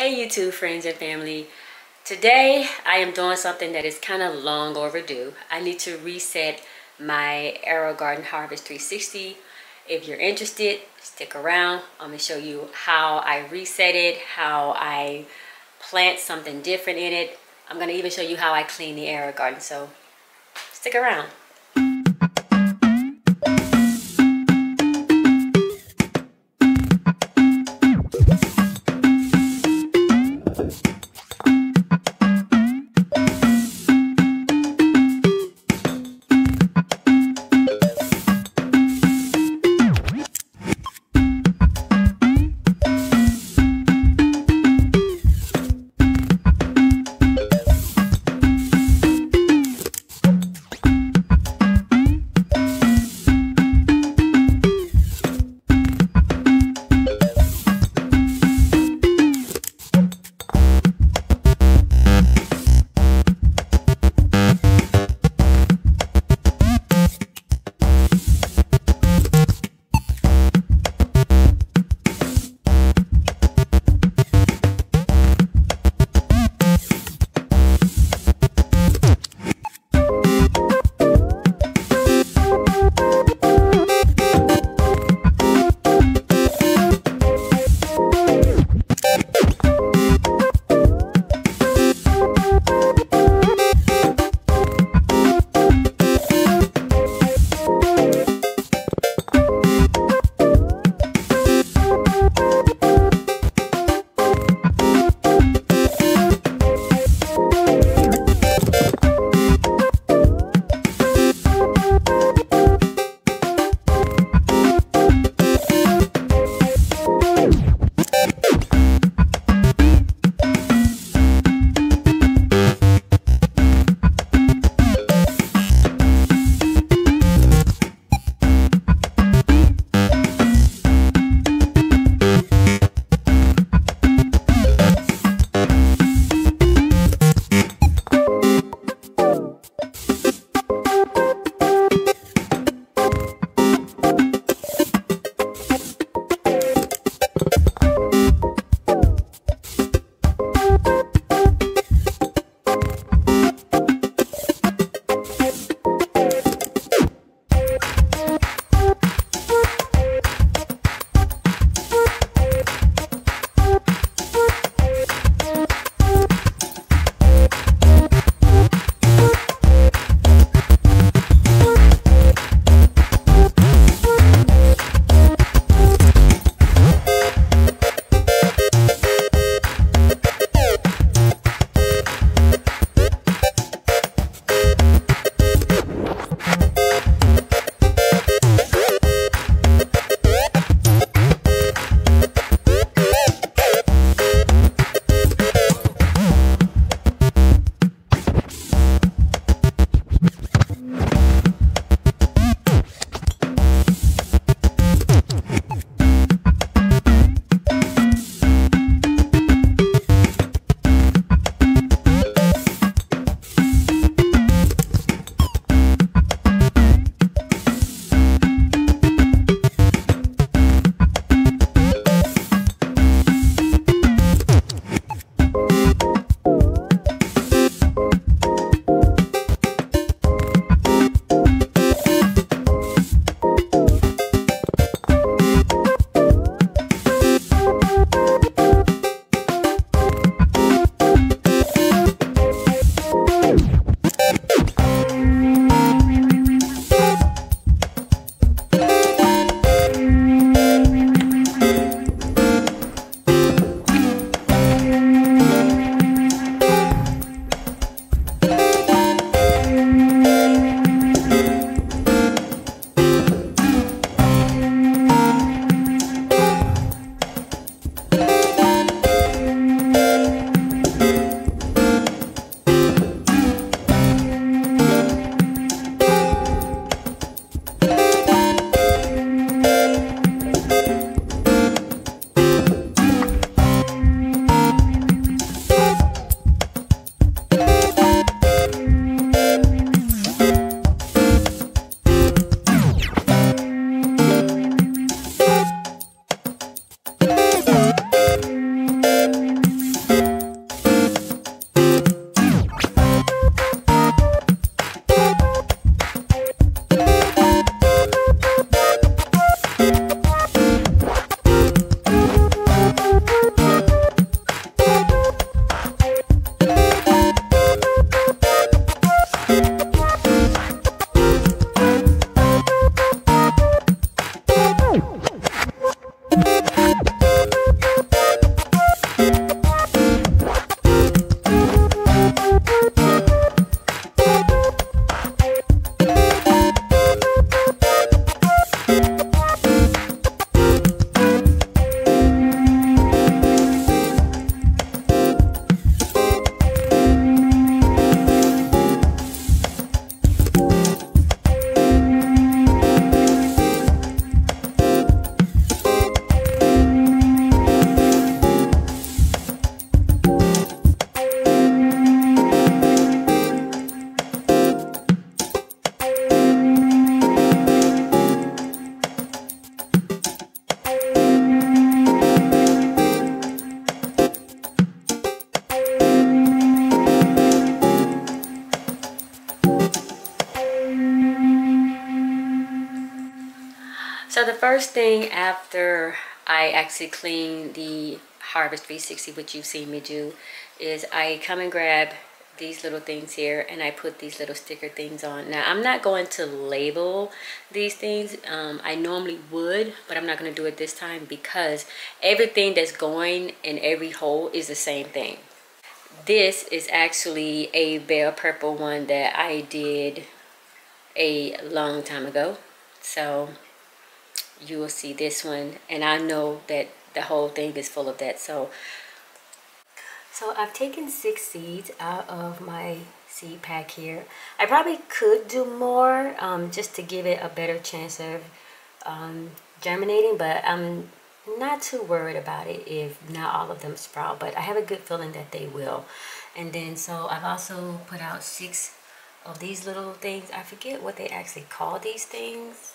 Hey YouTube friends and family. Today I am doing something that is kind of long overdue. I need to reset my AeroGarden Harvest 360. If you're interested, stick around. I'm going to show you how I reset it, how I plant something different in it. I'm going to even show you how I clean the AeroGarden, so stick around. first thing after I actually clean the Harvest 360, which you've seen me do, is I come and grab these little things here and I put these little sticker things on. Now I'm not going to label these things. I normally would, but I'm not going to do it this time because everything that's going in every hole is the same thing. This is actually a Bell Purple one that I did a long time ago. So you will see this one, and I know that the whole thing is full of that. So I've taken 6 seeds out of my seed pack here. I probably could do more just to give it a better chance of germinating, but I'm not too worried about it if not all of them sprout, but I have a good feeling that they will. And then so I've also put out 6 of these little things. I forget what they actually call these things.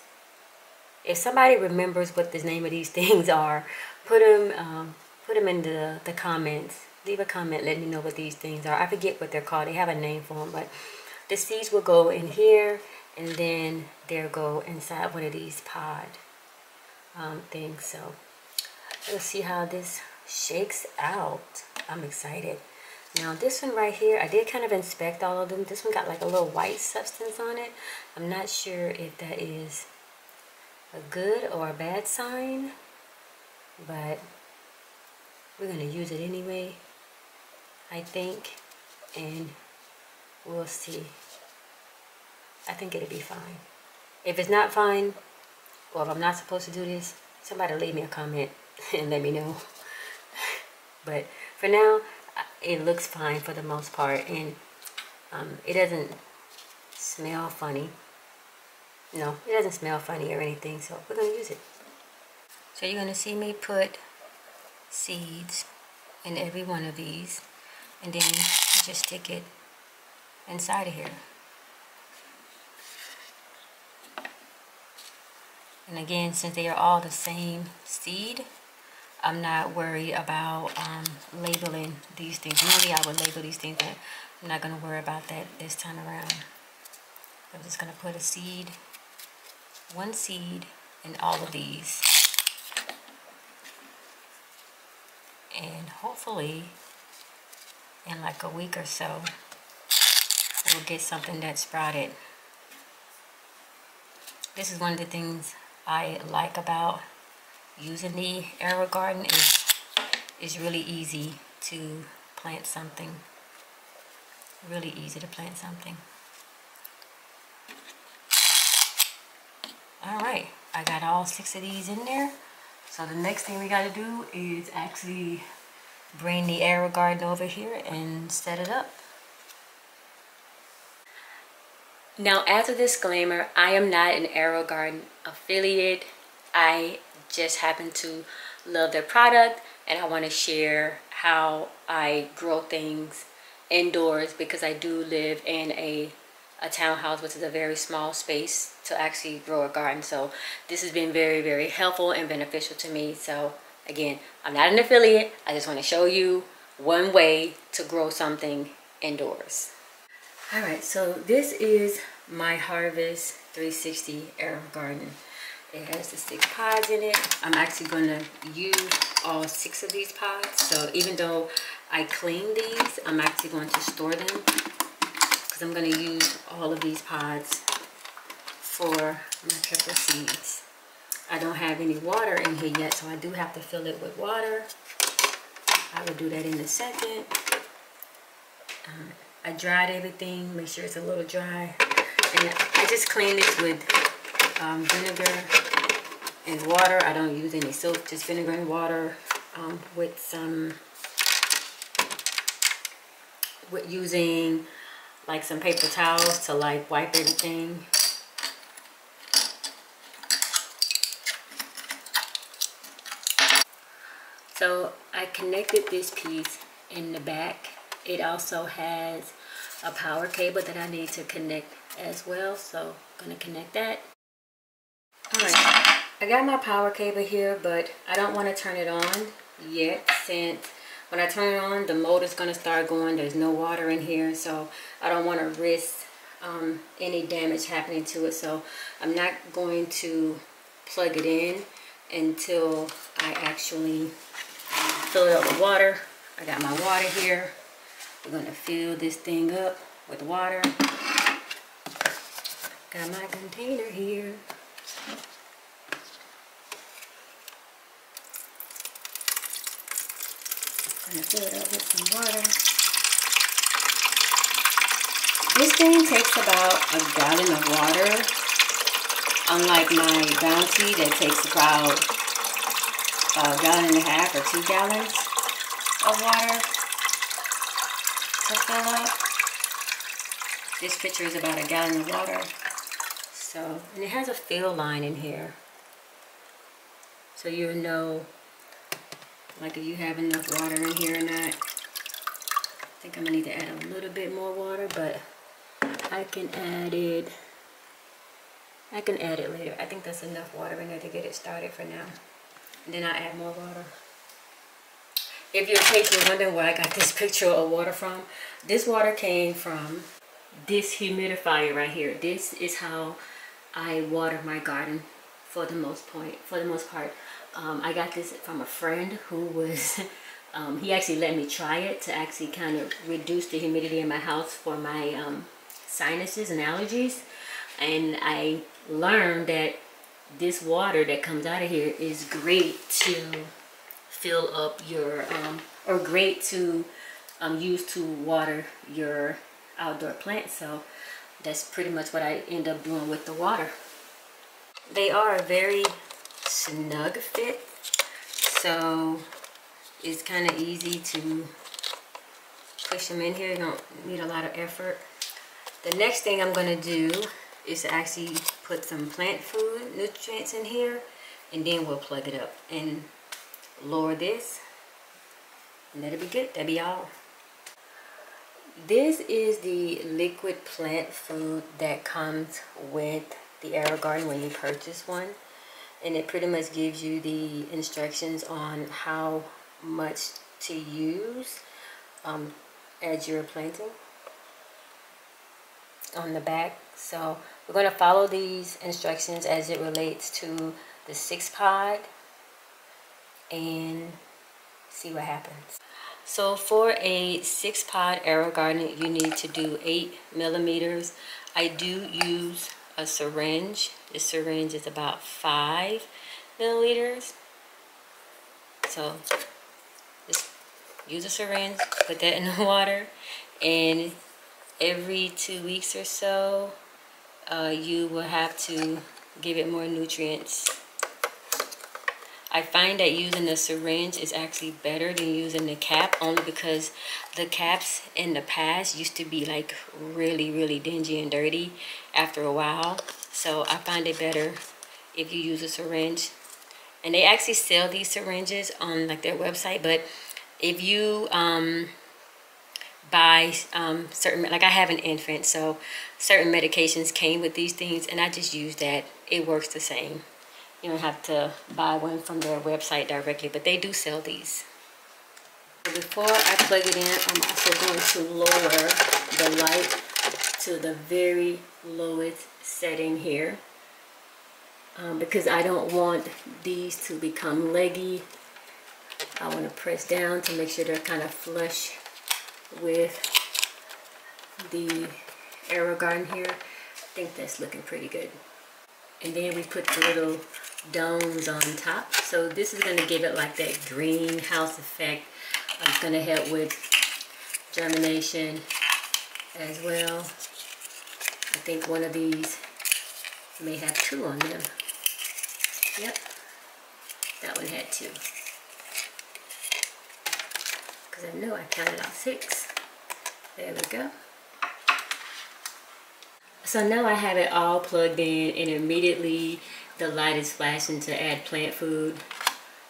If somebody remembers what the name of these things are, put them in the comments. Leave a comment letting me know what these things are. I forget what they're called. They have a name for them, but the seeds will go in here, and then they'll go inside one of these pod things. So let's see how this shakes out. I'm excited. Now this one right here, I did kind of inspect all of them. This one got like a little white substance on it. I'm not sure if that is a good or a bad sign, but we're going to use it anyway, I think, and we'll see. I think it'll be fine. If it's not fine, or if I'm not supposed to do this, somebody leave me a comment and let me know. But for now, it looks fine for the most part, and it doesn't smell funny. No, it doesn't smell funny or anything, so we're going to use it. So you're going to see me put seeds in every one of these, and then you just stick it inside of here. And again, since they are all the same seed, I'm not worried about labeling these things. Normally I would label these things, but I'm not going to worry about that this time around. I'm just going to put a seed, one seed in all of these. And hopefully in like a week or so, we'll get something that sprouted. This is one of the things I like about using the AeroGarden is really easy to plant something. Really easy to plant something. Alright, I got all 6 of these in there. So the next thing we got to do is actually bring the AeroGarden over here and set it up. Now, as a disclaimer, I am not an AeroGarden affiliate. I just happen to love their product, and I want to share how I grow things indoors, because I do live in a townhouse, which is a very small space to actually grow a garden. So this has been very, very helpful and beneficial to me. So again, I'm not an affiliate. I just want to show you one way to grow something indoors. All right, so this is my Harvest 360 AeroGarden. It has the 6 pods in it. I'm actually going to use all 6 of these pods. So even though I clean these, I'm actually going to store them, because I'm going to use all of these pods for my pepper seeds. I don't have any water in here yet, so I do have to fill it with water. I will do that in a second. I dried everything, make sure it's a little dry. And I just clean this with vinegar and water. I don't use any soap, just vinegar and water with using like some paper towels to like wipe everything. So I connected this piece in the back. It also has a power cable that I need to connect as well, so I'm going to connect that. Alright, I got my power cable here, but I don't want to turn it on yet, since when I turn it on, the motor's going to start going. There's no water in here, so I don't want to risk any damage happening to it. So I'm not going to plug it in until I actually fill it up with water. I got my water here. We're gonna fill this thing up with water. Got my container here. Gonna fill it up with some water. This thing takes about a gallon of water, unlike my Bounty that takes about a gallon and a half or 2 gallons of water to fill up. This pitcher is about a gallon of water. So, and it has a fill line in here. So you'll know, like, if you have enough water in here or not. I think I'm gonna need to add a little bit more water, but I can add it later. I think that's enough water in there to get it started for now. And then I'll add more water. If you're occasionally wondering where I got this picture of water from, this water came from this humidifier right here. This is how I water my garden for the most part. I got this from a friend who was, he actually let me try it to actually kind of reduce the humidity in my house for my sinuses and allergies. And I learned that this water that comes out of here is great to fill up your, or great to use to water your outdoor plants. So that's pretty much what I end up doing with the water. They are a very snug fit, so it's kind of easy to push them in here. You don't need a lot of effort. The next thing I'm going to do is to actually put some plant food nutrients in here, and then we'll plug it up and lower this, and that'll be good. That'll be all. This is the liquid plant food that comes with the AeroGarden when you purchase one, and it pretty much gives you the instructions on how much to use as you're planting on the back. So we're going to follow these instructions as it relates to the 6-pod and see what happens. So for a 6-pod AeroGarden, you need to do 8 millimeters. I do use a syringe. This syringe is about 5 milliliters. So just use a syringe, put that in the water, and every 2 weeks or so, you will have to give it more nutrients. I find that using the syringe is actually better than using the cap, only because the caps in the past used to be like really dingy and dirty after a while. So I find it better if you use a syringe. And they actually sell these syringes on like their website, but if you buy certain, like I have an infant, so certain medications came with these things, and I just use that. It works the same. You don't have to buy one from their website directly, but they do sell these. Before I plug it in, I'm also going to lower the light to the very lowest setting here, because I don't want these to become leggy. I want to press down to make sure they're kind of flush with the AeroGarden here. I think that's looking pretty good. And then we put the little domes on top. So this is going to give it like that greenhouse effect. It's going to help with germination as well. I think one of these may have 2 on them. Yep, that one had 2. Because I know I counted out 6. There we go. So now I have it all plugged in, and immediately the light is flashing to add plant food.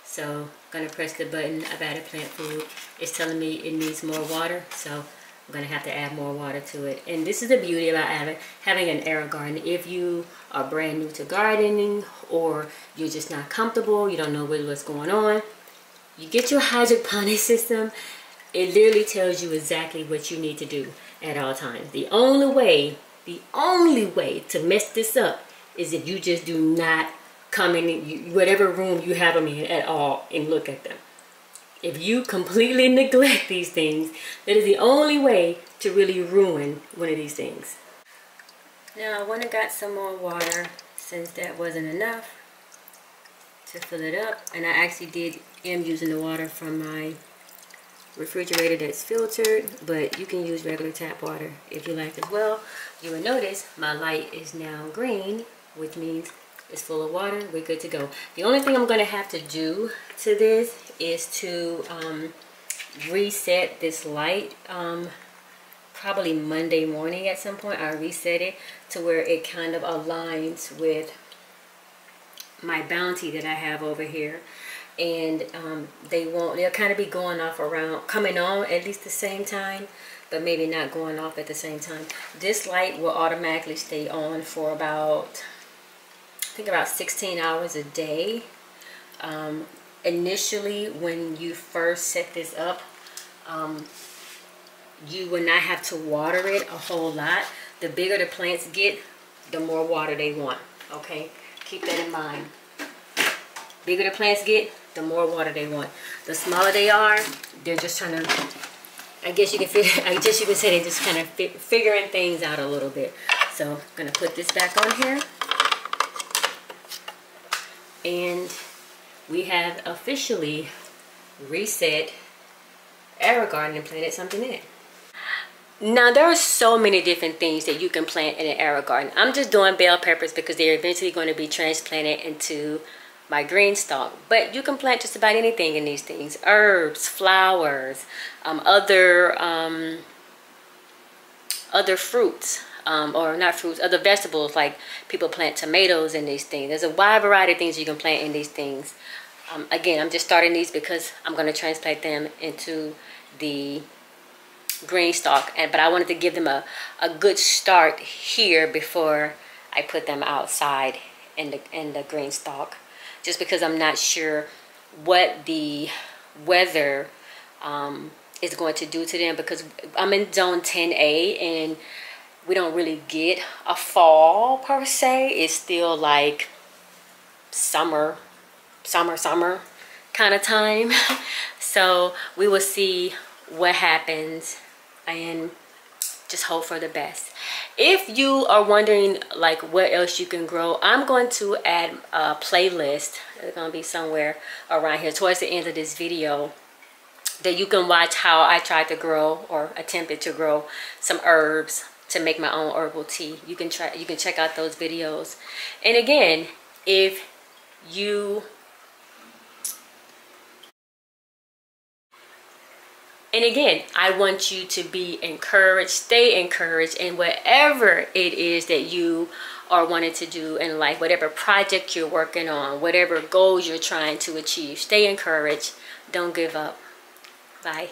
So I'm going to press the button. I've added plant food. It's telling me it needs more water, so I'm going to have to add more water to it. And this is the beauty about having an AeroGarden. If you are brand new to gardening, or you're just not comfortable, you don't know what's going on, you get your hydroponic system. It literally tells you exactly what you need to do at all times. The only way to mess this up is if you just do not come in whatever room you have them in at all and look at them. If you completely neglect these things, that is the only way to really ruin one of these things. Now I went and got some more water since that wasn't enough to fill it up, and I actually am using the water from my refrigerator that's filtered, but you can use regular tap water if you like as well. You will notice my light is now green, which means it's full of water. We're good to go. The only thing I'm going to have to do to this is to reset this light. Probably Monday morning at some point I'll reset it to where it kind of aligns with my bounty that I have over here. And they'll kind of be going off coming on at least the same time, but maybe not going off at the same time. This light will automatically stay on for about, I think about 16 hours a day. Initially, when you first set this up, you will not have to water it a whole lot. The bigger the plants get, the more water they want. Okay, keep that in mind. Bigger the plants get, the more water they want. The smaller they are, they're just trying to, I guess you can say they're just kind of figuring things out a little bit. So I'm gonna put this back on here, and we have officially reset AeroGarden and planted something in it. Now there are so many different things that you can plant in an AeroGarden. I'm just doing bell peppers because they're eventually going to be transplanted into my green stalk, but you can plant just about anything in these things: herbs, flowers, other fruits, or not fruits, other vegetables. Like people plant tomatoes in these things. There's a wide variety of things you can plant in these things. Again, I'm just starting these because I'm going to transplant them into the green stalk, but I wanted to give them a good start here before I put them outside in the green stalk, just because I'm not sure what the weather is going to do to them, because I'm in zone 10A and we don't really get a fall per se. It's still like summer kind of time. So we will see what happens and just hope for the best. If you are wondering like what else you can grow, I'm going to add a playlist. It's going to be somewhere around here towards the end of this video, that you can watch how I tried to grow or attempted to grow some herbs to make my own herbal tea. You can check out those videos. And again, I want you to be encouraged, stay encouraged in whatever it is that you are wanting to do in life, whatever project you're working on, whatever goals you're trying to achieve. Stay encouraged. Don't give up. Bye.